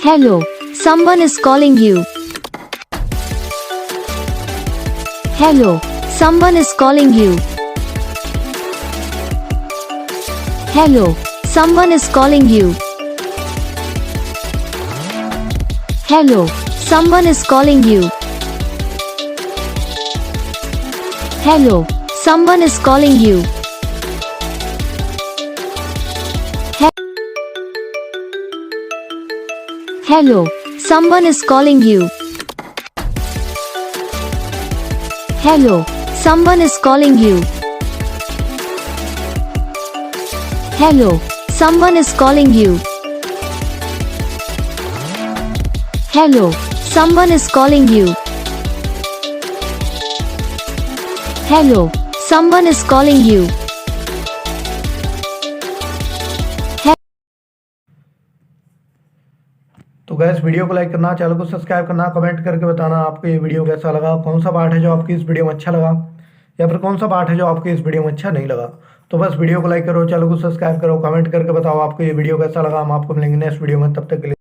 Hello, someone is calling you. Hello, someone is calling you. Hello, someone is calling you. Hello, someone is calling you. Hello, someone is calling you. Hello, someone is calling you. Hello, someone is calling you. Hello, someone is calling you. Hello, someone is calling you. Hello, someone is calling you. तो gas video को like करना, channel को subscribe करना, comment करके बताना आपको ये video कैसा लगा, कौन सा पार्ट है जो आपकी इस वीडियो में अच्छा लगा या फिर कौन सा पार्ट है जो आपके इस वीडियो में अच्छा नहीं लगा। तो बस वीडियो को लाइक करो, चैनल को सब्सक्राइब करो, कमेंट करके बताओ आपको ये वीडियो कैसा लगा। हम आपको मिलेंगे नेक्स्ट वीडियो में, तब तक के लिए।